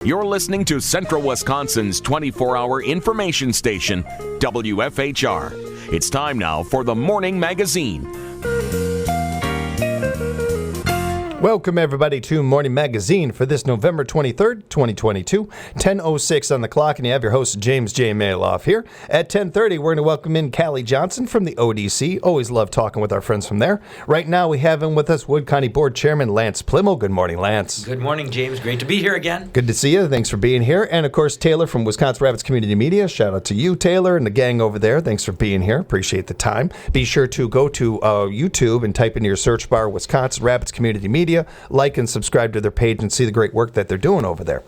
You're listening to Central Wisconsin's 24-hour information station, WFHR. It's time now for the Morning Magazine. Welcome, everybody, to Morning Magazine for this November 23rd, 2022, 10:06 on the clock, and you have your host, James J. Maloff, here. At 10:30, we're going to welcome in Callie Johnson from the ODC. Always love talking with our friends from there. Right now, we have in with us Wood County Board Chairman Lance Pliml. Good morning, Lance. Good morning, James. Great to be here again. Good to see you. Thanks for being here. And, of course, Taylor from Wisconsin Rapids Community Media. Shout out to you, Taylor, and the gang over there. Thanks for being here. Appreciate the time. Be sure to go to YouTube and type in your search bar Wisconsin Rapids Community Media. Like and subscribe to their page and see the great work that they're doing over there.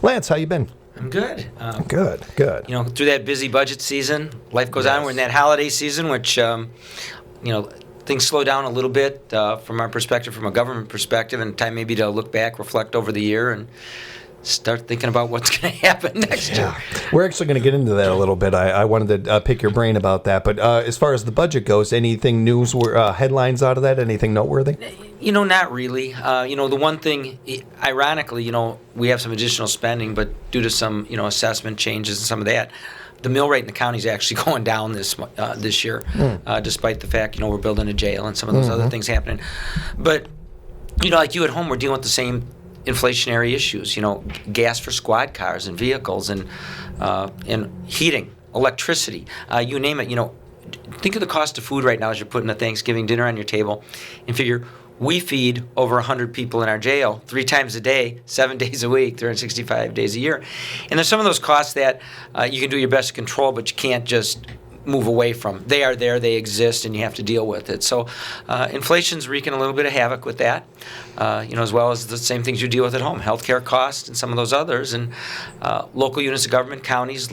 Lance, how you been? I'm good. Good. You know, through that busy budget season, life goes on. We're in that holiday season, which, things slow down a little bit from our perspective, from a government perspective, and time maybe to look back, reflect over the year, and start thinking about what's going to happen next year. We're actually going to get into that a little bit. I wanted to pick your brain about that. But as far as the budget goes, anything news, headlines out of that? Anything noteworthy? Not really. The one thing, ironically, we have some additional spending, but due to some, assessment changes and some of that, the mill rate in the county is actually going down this year, despite the fact, we're building a jail and some of those other things happening. But, like you at home, we're dealing with the same inflationary issues, gas for squad cars and vehicles and heating, electricity, you name it. Think of the cost of food right now as you're putting a Thanksgiving dinner on your table and figure we feed over 100 people in our jail 3 times a day, 7 days a week, 365 days a year. And there's some of those costs that you can do your best to control, but you can't just move away from. They are there, they exist, and you have to deal with it. So inflation's wreaking a little bit of havoc with that, as well as the same things you deal with at home, healthcare costs and some of those others. And local units of government, counties,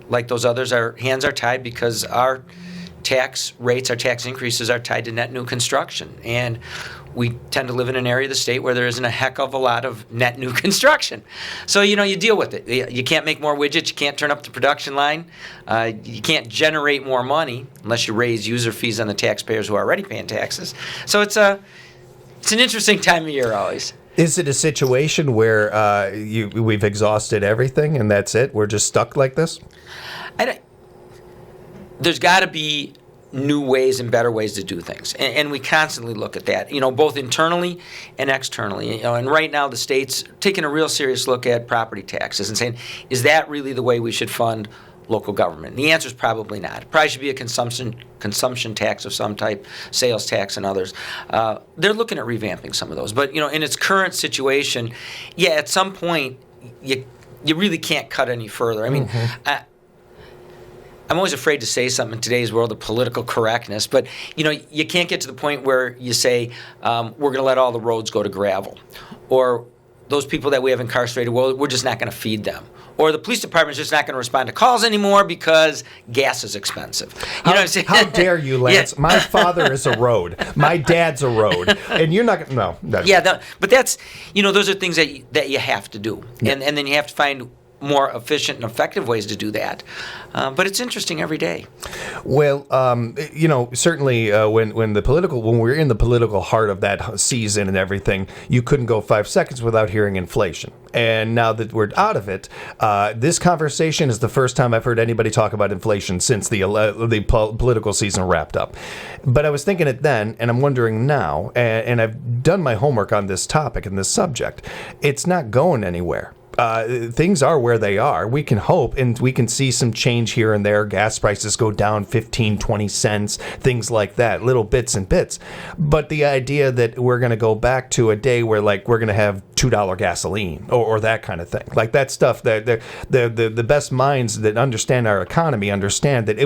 like those others, our hands are tied because our tax rates, our tax increases are tied to net new construction. And we tend to live in an area of the state where there isn't a heck of a lot of net new construction. So, you deal with it. You can't make more widgets. You can't turn up the production line. You can't generate more money unless you raise user fees on the taxpayers who are already paying taxes. So it's an interesting time of year always. Is it a situation where we've exhausted everything and that's it? We're just stuck like this? There's got to be new ways and better ways to do things. And we constantly look at that, both internally and externally. And right now the state's taking a real serious look at property taxes and saying, is that really the way we should fund local government? And the answer is probably not. It probably should be a consumption tax of some type, sales tax and others. They're looking at revamping some of those. But, in its current situation, at some point you really can't cut any further. I mean, I'm always afraid to say something in today's world of political correctness, but you can't get to the point where you say we're going to let all the roads go to gravel, or those people that we have incarcerated, well, we're just not going to feed them, or the police department's just not going to respond to calls anymore because gas is expensive. You know what I'm saying? How dare you, Lance? Yeah. My father is a road. My dad's a road, and you're not going to. No. Yeah, but that's those are things that you have to do, and then you have to find more efficient and effective ways to do that. But it's interesting every day. Well, certainly when we're in the political heart of that season and everything, you couldn't go 5 seconds without hearing inflation. And now that we're out of it, this conversation is the first time I've heard anybody talk about inflation since the political season wrapped up. But I was thinking it then, and I'm wondering now, and I've done my homework on this topic and this subject. It's not going anywhere. Things are where they are. We can hope, and we can see some change here and there. Gas prices go down 15, 20 cents, things like that, little bits and bits. But the idea that we're going to go back to a day where, we're going to have $2 gasoline or that kind of thing, like that stuff, that the best minds that understand our economy understand that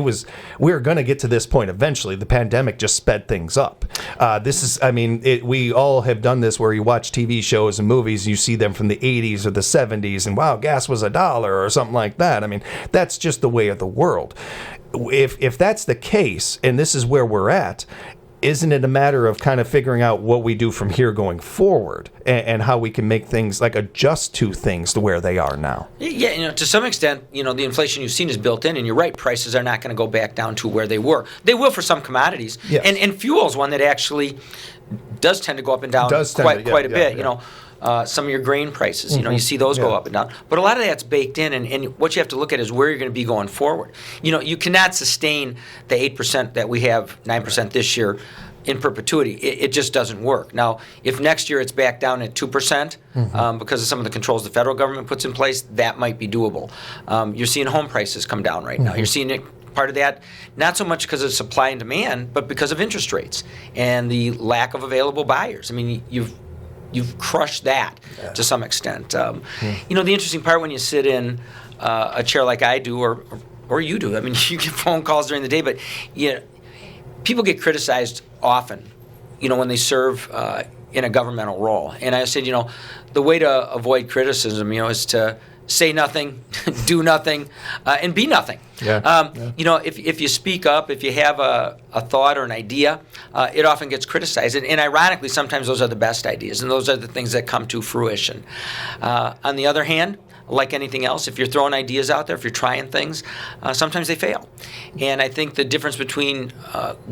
we're going to get to this point eventually. The pandemic just sped things up. We all have done this where you watch TV shows and movies, you see them from the 80s or the 70s, and wow, gas was $1 or something like that. I mean, that's just the way of the world. If that's the case, and this is where we're at, isn't it a matter of kind of figuring out what we do from here going forward and how we can make things adjust to things to where they are now? Yeah, to some extent, the inflation you've seen is built in, and you're right, prices are not going to go back down to where they were. They will for some commodities. Yes. And fuel is one that actually does tend to go up and down quite a bit. some of your grain prices. You see those go up and down. But a lot of that's baked in, and what you have to look at is where you're going to be going forward. You cannot sustain the 8% that we have, 9% this year, in perpetuity. It just doesn't work. Now, if next year it's back down at 2% because of some of the controls the federal government puts in place, that might be doable. You're seeing home prices come down right now. You're seeing it. Part of that, not so much because of supply and demand, but because of interest rates and the lack of available buyers. I mean, you've crushed that to some extent. The interesting part when you sit in a chair like I do, or you do. I mean, you get phone calls during the day, but people get criticized often. When they serve in a governmental role, and I said, the way to avoid criticism, is to say nothing, do nothing, and be nothing. If you speak up, if you have a thought or an idea, it often gets criticized. And ironically, sometimes those are the best ideas, and those are the things that come to fruition. On the other hand, like anything else, if you're throwing ideas out there, if you're trying things, sometimes they fail. And I think the difference between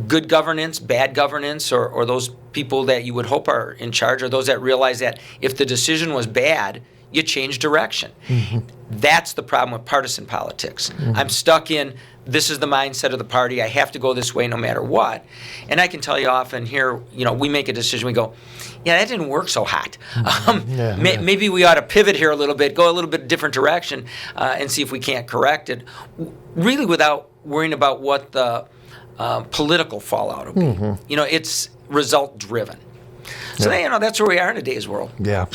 good governance, bad governance, or those people that you would hope are in charge, are those that realize that if the decision was bad, you change direction. That's the problem with partisan politics. I'm stuck in, this is the mindset of the party, I have to go this way no matter what. And I can tell you often here, we make a decision, we go, that didn't work so hot. Maybe we ought to pivot here a little bit, go a little bit different direction, and see if we can't correct it, really without worrying about what the political fallout will be. It's result driven. So that's where we are in today's world. Yeah.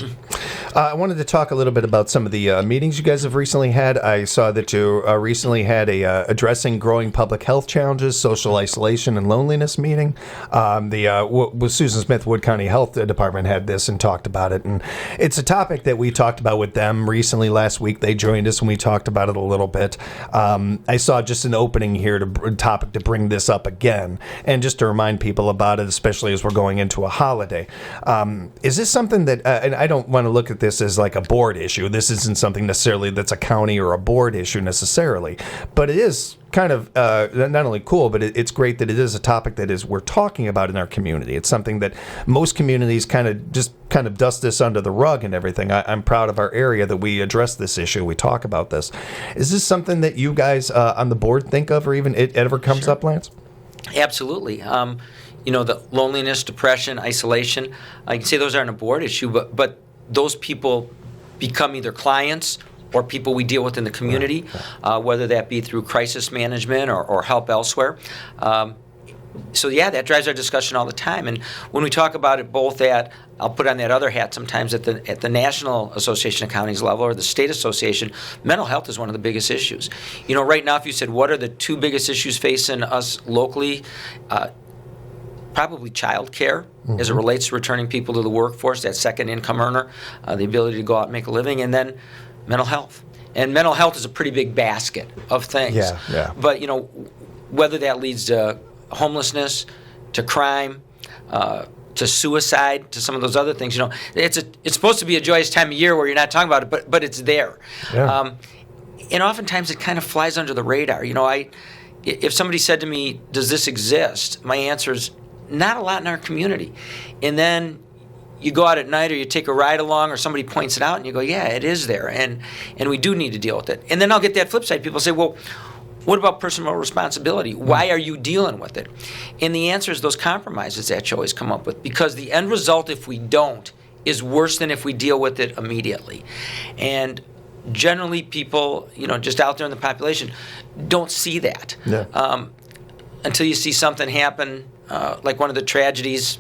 I wanted to talk a little bit about some of the meetings you guys have recently had. I saw that you recently had a addressing growing public health challenges, social isolation, and loneliness meeting. The Susan Smith Wood County Health Department had this and talked about it, and it's a topic that we talked about with them recently. Last week they joined us and we talked about it a little bit. I saw just an opening here to bring this up again, and just to remind people about it, especially as we're going into a holiday. Is this something that, and I don't want to look at this as like a board issue. This isn't something necessarily that's a county or a board issue necessarily, but it is kind of not only cool, but it's great that it is a topic that we're talking about in our community. It's something that most communities kind of dust this under the rug and everything. I'm proud of our area that we address this issue. We talk about this. Is this something that you guys on the board think of, or even it ever comes up, Lance? Absolutely. The loneliness, depression, isolation, I can say those aren't a board issue, but those people become either clients or people we deal with in the community, whether that be through crisis management or help elsewhere. That drives our discussion all the time. And when we talk about it both I'll put on that other hat sometimes at the National Association of Counties level or the State Association, mental health is one of the biggest issues. Right now, if you said, what are the two biggest issues facing us locally? Probably child care as it relates to returning people to the workforce, that second income earner, the ability to go out and make a living, and then mental health. And mental health is a pretty big basket of things. Yeah. But, whether that leads to homelessness, to crime, to suicide, to some of those other things, it's supposed to be a joyous time of year where you're not talking about it, but it's there. Yeah. And oftentimes it kind of flies under the radar. If somebody said to me, does this exist? My answer is, not a lot in our community. And then you go out at night or you take a ride along or somebody points it out and you go, yeah, it is there. And we do need to deal with it. And then I'll get that flip side. People say, well, what about personal responsibility? Why are you dealing with it? And the answer is those compromises that you always come up with. Because the end result, if we don't, is worse than if we deal with it immediately. And generally people, just out there in the population, don't see that. Until you see something happen, like one of the tragedies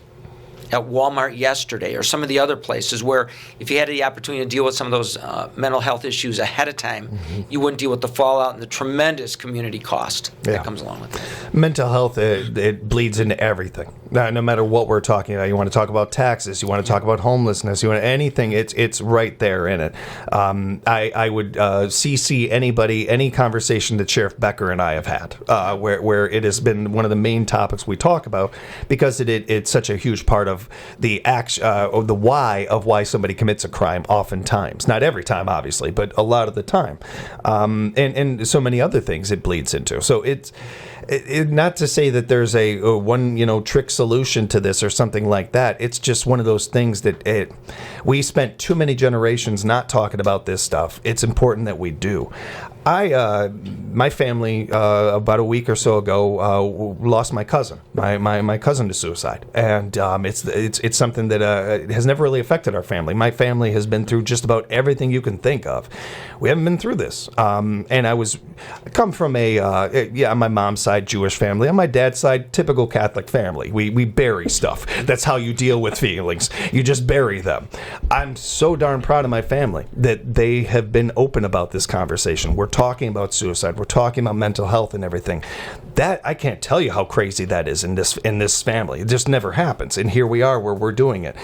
at Walmart yesterday or some of the other places where if you had the opportunity to deal with some of those mental health issues ahead of time, you wouldn't deal with the fallout and the tremendous community cost that comes along with it. Mental health, it bleeds into everything. No matter what we're talking about. You want to talk about taxes, you want to talk about homelessness, you want anything, it's right there in it. I would CC anybody, any conversation that Sheriff Becker and I have had where it has been one of the main topics we talk about because it's such a huge part of the or the why somebody commits a crime oftentimes. Not every time, obviously, but a lot of the time. And so many other things it bleeds into. So it's not to say that there's a one trick solution solution to this or something like that. It's just one of those things that we spent too many generations not talking about this stuff. It's important that we do. My family about a week or so ago lost my cousin. My cousin to suicide, and it's something that has never really affected our family. My family has been through just about everything you can think of. We haven't been through this, and I come from on my mom's side Jewish family, on my dad's side typical Catholic family. We bury stuff. That's how you deal with feelings. You just bury them. I'm so darn proud of my family that they have been open about this conversation. We're talking about suicide. We're talking about mental health and everything. That I can't tell you how crazy that is in this family. It just never happens. And here we are where we're doing it.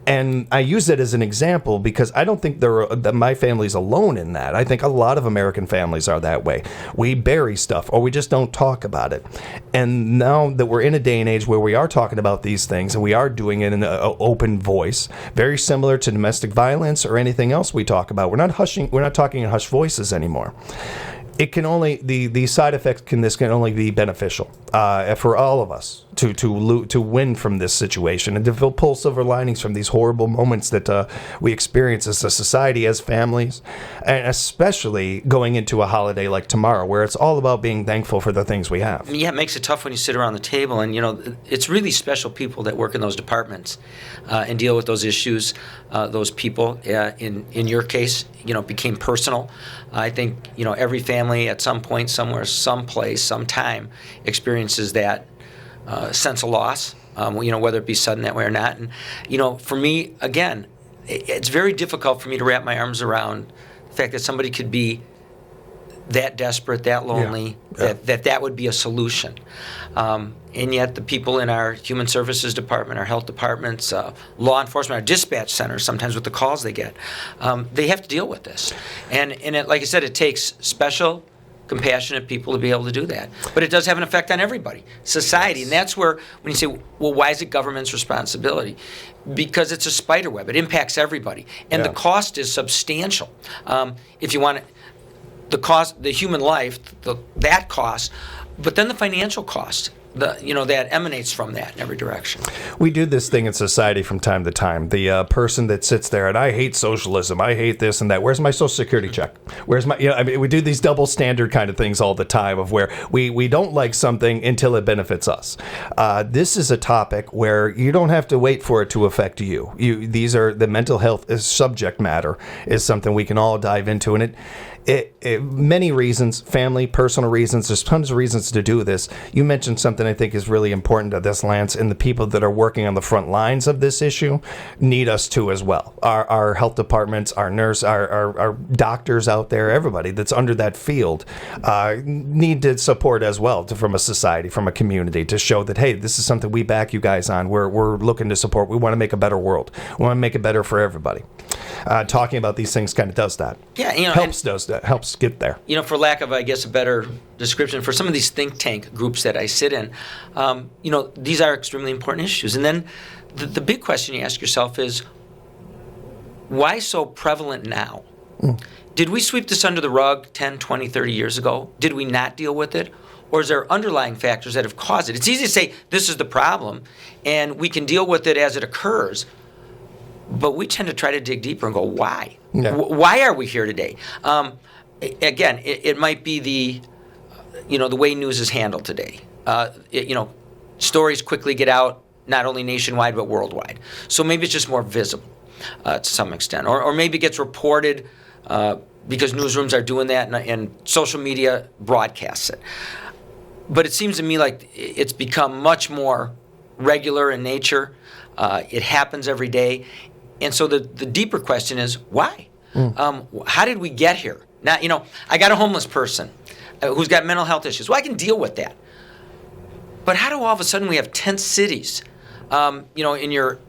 And I use it as an example because I don't think that my family's alone in that. I think a lot of American families are that way. We bury stuff or we just don't talk about it. And now that we're in a day and age where we are talking about these things and we are doing it in an open voice, very similar to domestic violence or anything else we talk about. We're not talking in hushed voices anymore. It can only the side effects can only be beneficial for all of us to win from this situation and to pull silver linings from these horrible moments that we experience as a society, as families, and especially going into a holiday like tomorrow, where it's all about being thankful for the things we have. Yeah, it makes it tough when you sit around the table, and it's really special people that work in those departments and deal with those issues. Those people, in your case, became personal. I think every family at some point, somewhere, someplace, sometime experiences that sense of loss. Whether it be sudden that way or not. And for me, again, it's very difficult for me to wrap my arms around the fact that somebody could be that desperate, that lonely, that would be a solution. And yet the people in our human services department, our health departments, law enforcement, our dispatch centers, sometimes with the calls they get, they have to deal with this. And like I said, it takes special, compassionate people to be able to do that. But it does have an effect on everybody, society. And that's where, when you say, well, why is it government's responsibility? Because it's a spider web. It impacts everybody. And the cost is substantial. If you want the cost, the human life, that cost, but then the financial cost. That emanates from that in every direction. We do this thing in society from time to time. The person that sits there and I hate socialism, I hate this and that. Where's my Social Security check? Where's my? We do these double standard kind of things all the time of where we don't like something until it benefits us. This is a topic where you don't have to wait for it to affect you. These are the mental health subject matter is something we can all dive into, and it many reasons, family, personal reasons. There's tons of reasons to do this. You mentioned something I think is really important to this, Lance, and the people that are working on the front lines of this issue need us too as well. Our health departments, our nurse, our doctors out there, everybody that's under that field need to support as well from a society, from a community, to show that, hey, this is something we back you guys on. We're looking to support. We want to make a better world. We want to make it better for everybody. Talking about these things kind of does that. Yeah, helps get there. For lack of, I guess, a better description, for some of these think tank groups that I sit in, these are extremely important issues. And then the big question you ask yourself is, why so prevalent now? Did we sweep this under the rug 10, 20, 30 years ago? Did we not deal with it? Or is there underlying factors that have caused it? It's easy to say this is the problem, and we can deal with it as it occurs. But we tend to try to dig deeper and go, why? Yeah. Why are we here today? Again, it might be the way news is handled today. Stories quickly get out, not only nationwide but worldwide. So maybe it's just more visible to some extent, or maybe it gets reported because newsrooms are doing that and social media broadcasts it. But it seems to me like it's become much more regular in nature. It happens every day. And so the deeper question is, why? How did we get here? Now, I got a homeless person who's got mental health issues. Well, I can deal with that. But how do all of a sudden we have tent cities, in your,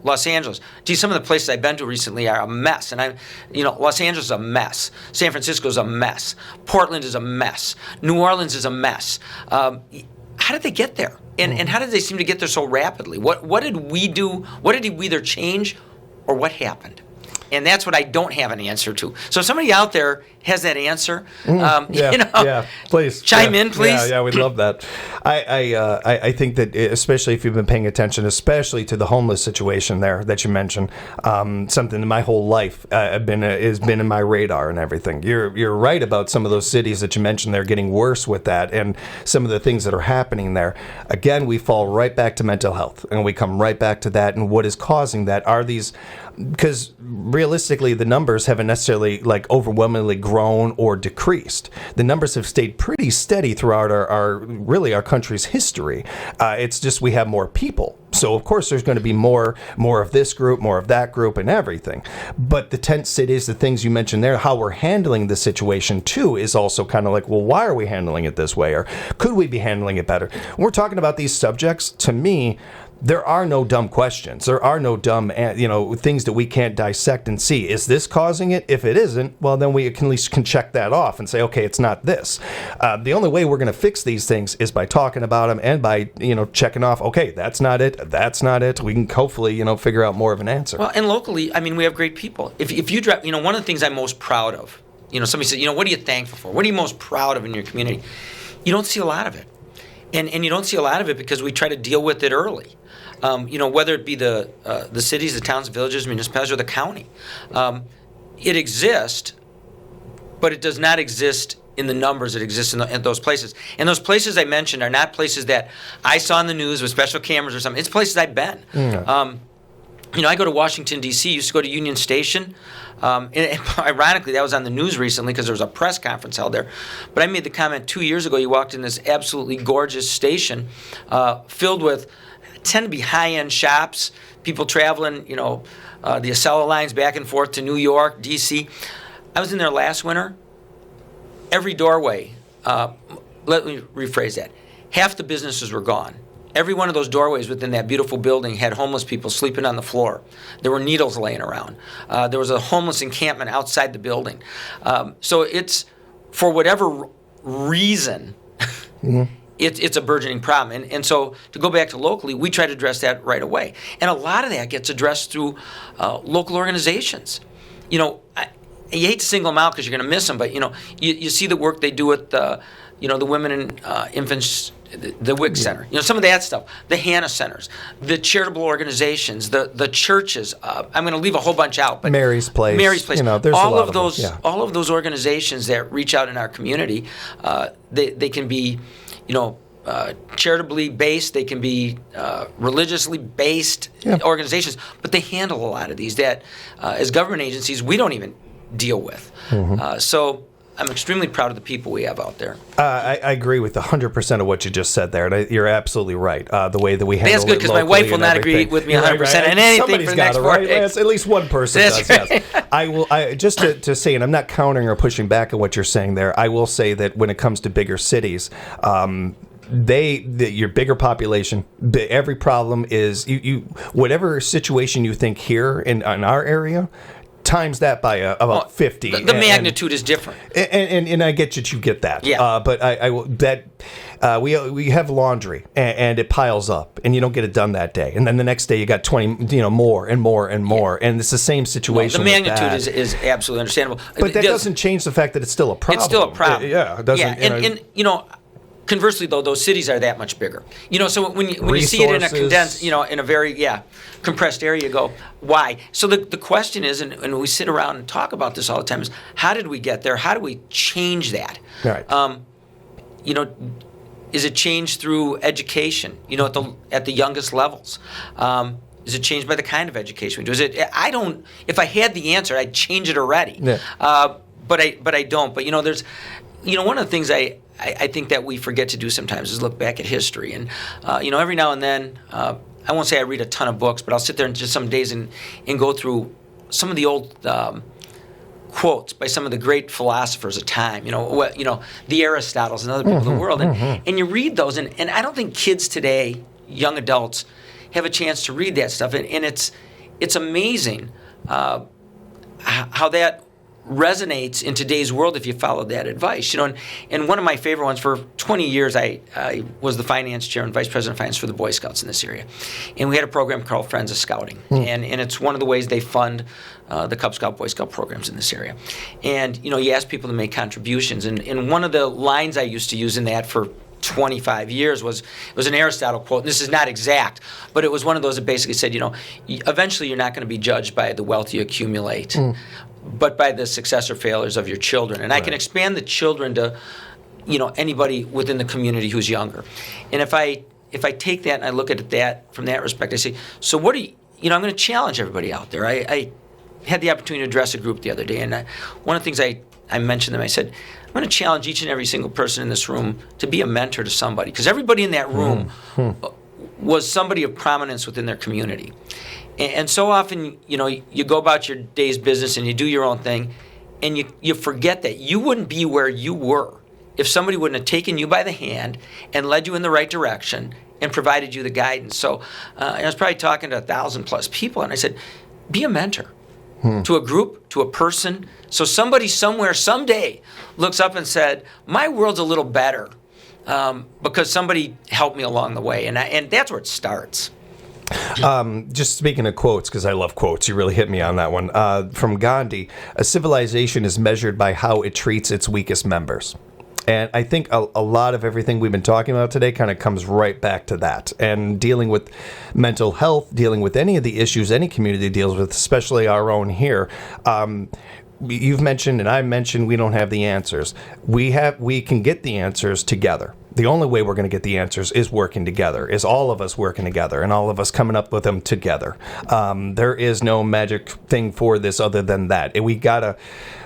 Los Angeles? Gee, some of the places I've been to recently are a mess. And Los Angeles is a mess. San Francisco is a mess. Portland is a mess. New Orleans is a mess. How did they get there? And how did they seem to get there so rapidly? What did we do? What did we either change or what happened? And that's what I don't have an answer to. So if somebody out there has that answer, please chime in, please. Yeah, we'd love that. I think that especially if you've been paying attention, especially to the homeless situation there that you mentioned, something in my whole life has been in my radar and everything. You're right about some of those cities that you mentioned. They're getting worse with that, and some of the things that are happening there. Again, we fall right back to mental health, and we come right back to that. And what is causing that are these, because realistically, the numbers haven't necessarily like overwhelmingly grown or decreased. The numbers have stayed pretty steady throughout our country's history. It's just we have more people. So of course there's going to be more of this group, more of that group, and everything. But the tent cities, the things you mentioned there, how we're handling the situation too, is also kind of like, well, why are we handling it this way, or could we be handling it better? When we're talking about these subjects, to me, there are no dumb questions. There are no dumb, things that we can't dissect and see. Is this causing it? If it isn't, well, then we at least can check that off and say, okay, it's not this. The only way we're going to fix these things is by talking about them and by, checking off, okay, that's not it. That's not it. We can hopefully, figure out more of an answer. Well, and locally, I mean, we have great people. If you drive, one of the things I'm most proud of, somebody says, what are you thankful for? What are you most proud of in your community? You don't see a lot of it. And you don't see a lot of it because we try to deal with it early. Whether it be the cities, the towns, villages, municipalities, or the county. It exists, but it does not exist in the numbers that exist in those places. And those places I mentioned are not places that I saw in the news with special cameras or something. It's places I've been. I go to Washington, D.C., used to go to Union Station. And ironically, that was on the news recently because there was a press conference held there. But I made the comment 2 years ago, you walked in this absolutely gorgeous station filled with, tend to be high-end shops, people traveling, the Acela lines back and forth to New York, D.C. I was in there last winter. Every doorway, let me rephrase that, half the businesses were gone. Every one of those doorways within that beautiful building had homeless people sleeping on the floor. There were needles laying around. There was a homeless encampment outside the building. So it's, for whatever reason, it's a burgeoning problem. And so to go back to locally, we try to address that right away. And a lot of that gets addressed through local organizations. You hate to single them out because you're going to miss them, but, you see the work they do with the women and infants, the WIC Center, some of that stuff, the Hannah Centers, the charitable organizations, the churches. I'm going to leave a whole bunch out, but Mary's Place. There's all of those. Yeah. All of those organizations that reach out in our community, they can be, charitably based. They can be religiously based organizations, but they handle a lot of these that, as government agencies, we don't even deal with. So I'm extremely proud of the people we have out there. I agree with 100% of what you just said there, and you're absolutely right. The way that we handle it. That's good because my wife will not agree with me 100% on anything for the next 4 days. At least one person does. Right. Yes. I will. Just to say, and I'm not countering or pushing back on what you're saying there. I will say that when it comes to bigger cities. Your bigger population, every problem is you whatever situation you think here in our area, times that by about 50. The magnitude is different. And I get you get that. Yeah. But we have laundry and it piles up and you don't get it done that day. And then the next day you got 20, more and more and more. And it's the same situation. The magnitude is absolutely understandable. But that doesn't change the fact that it's still a problem. It's still a problem. It doesn't. And conversely, though, those cities are that much bigger. So when you see it in a condensed, in a very compressed area, you go, why? So the question is, and we sit around and talk about this all the time, is how did we get there? How do we change that? Right. Is it changed through education? At the youngest levels. Is it changed by the kind of education we do? If I had the answer, I'd change it already. Yeah. But I don't. But there's, one of the things I think that we forget to do sometimes is look back at history. And, every now and then, I won't say I read a ton of books, but I'll sit there and just some days and go through some of the old quotes by some of the great philosophers of time, the Aristotles and other people in the world. And you read those, and I don't think kids today, young adults, have a chance to read that stuff. And it's amazing how that resonates in today's world if you follow that advice. And one of my favorite ones, for 20 years I was the finance chair and vice president of finance for the Boy Scouts in this area. And we had a program called Friends of Scouting. And it's one of the ways they fund the Cub Scout, Boy Scout programs in this area. And, you ask people to make contributions. And one of the lines I used to use in that for 25 years was an Aristotle quote, and this is not exact, but it was one of those that basically said, eventually you're not going to be judged by the wealth you accumulate, but by the success or failures of your children. And I can expand the children to, anybody within the community who's younger. And if I take that and I look at that from that respect, I say, so what do I'm going to challenge everybody out there. I had the opportunity to address a group the other day, and one of the things I mentioned them, I said, I'm going to challenge each and every single person in this room to be a mentor to somebody, because everybody in that room was somebody of prominence within their community. And so often, you go about your day's business and you do your own thing, and you forget that you wouldn't be where you were if somebody wouldn't have taken you by the hand and led you in the right direction and provided you the guidance. So I was probably talking to 1,000+ people, and I said, be a mentor. To a group, to a person. So somebody somewhere, someday, looks up and said, my world's a little better because somebody helped me along the way. And that's where it starts. Just speaking of quotes, because I love quotes, you really hit me on that one. From Gandhi, a civilization is measured by how it treats its weakest members. And I think a lot of everything we've been talking about today kind of comes right back to that. And dealing with mental health, dealing with any of the issues any community deals with, especially our own here. You've mentioned and I've mentioned we don't have the answers. We can get the answers together. The only way we're going to get the answers is working together, is all of us working together and all of us coming up with them together. There is no magic thing for this other than that.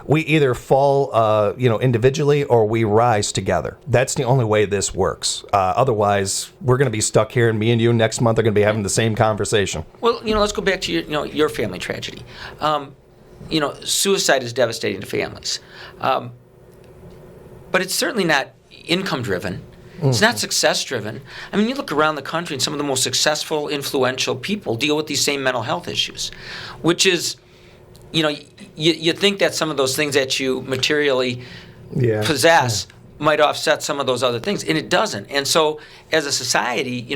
We either fall, individually, or we rise together. That's the only way this works. Otherwise, we're going to be stuck here, and me and you next month are going to be having the same conversation. Well, let's go back to your family tragedy. Suicide is devastating to families, but it's certainly not income-driven. It's not success-driven. I mean, you look around the country, and some of the most successful, influential people deal with these same mental health issues, which is, you think that some of those things that you materially possess might offset some of those other things, and it doesn't. And so, as a society,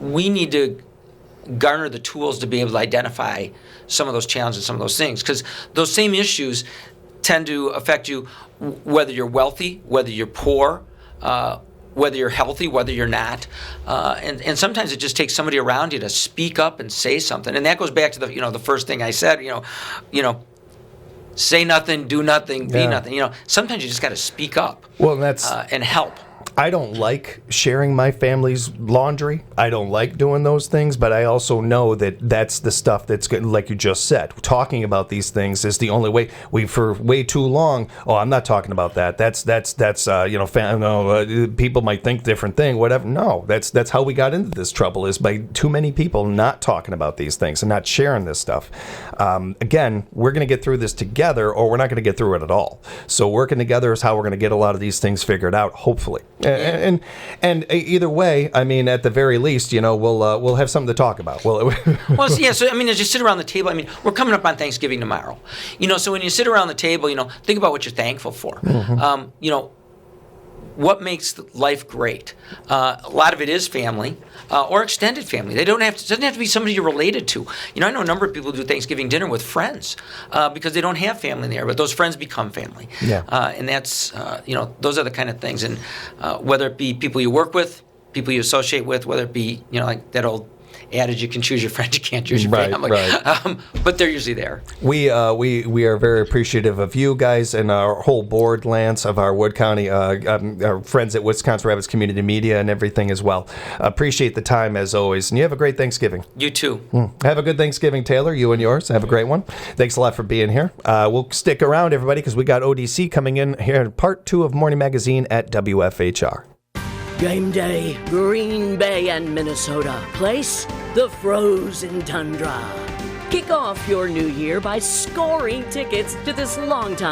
we need to garner the tools to be able to identify some of those challenges, some of those things, because those same issues tend to affect you whether you're wealthy, whether you're poor, whether you're healthy, whether you're not, and sometimes it just takes somebody around you to speak up and say something, and that goes back to the first thing I said. Say nothing, do nothing, be nothing. Sometimes you just got to speak up. Well, that's and help. I don't like sharing my family's laundry. I don't like doing those things, but I also know that that's the stuff that's good. Like you just said, talking about these things is the only way. For way too long, I'm not talking about that. That's people might think different thing, whatever. No, that's how we got into this trouble, is by too many people not talking about these things and not sharing this stuff. Again, we're going to get through this together, or we're not going to get through it at all. So working together is how we're going to get a lot of these things figured out, hopefully. And either way, I mean, at the very least, we'll have something to talk about. So I mean, as you sit around the table, I mean, we're coming up on Thanksgiving tomorrow. So when you sit around the table, think about what you're thankful for. What makes life great? A lot of it is family or extended family. It doesn't have to be somebody you're related to. I know a number of people do Thanksgiving dinner with friends because they don't have family there, but those friends become family. Yeah. And that's, those are the kind of things. And whether it be people you work with, people you associate with, whether it be, like that old adage, you can choose your friend, you can't choose your family. Right. But they're usually there. We are very appreciative of you guys and our whole board, Lance, of our Wood County, our friends at Wisconsin Rapids Community Media and everything as well. Appreciate the time as always. And you have a great Thanksgiving. You too. Have a good Thanksgiving, Taylor. You and yours. Have a great one. Thanks a lot for being here. We'll stick around, everybody, because we got ODC coming in here in part 2 of Morning Magazine at WFHR. Game day, Green Bay and Minnesota. Place, the frozen tundra. Kick off your new year by scoring tickets to this longtime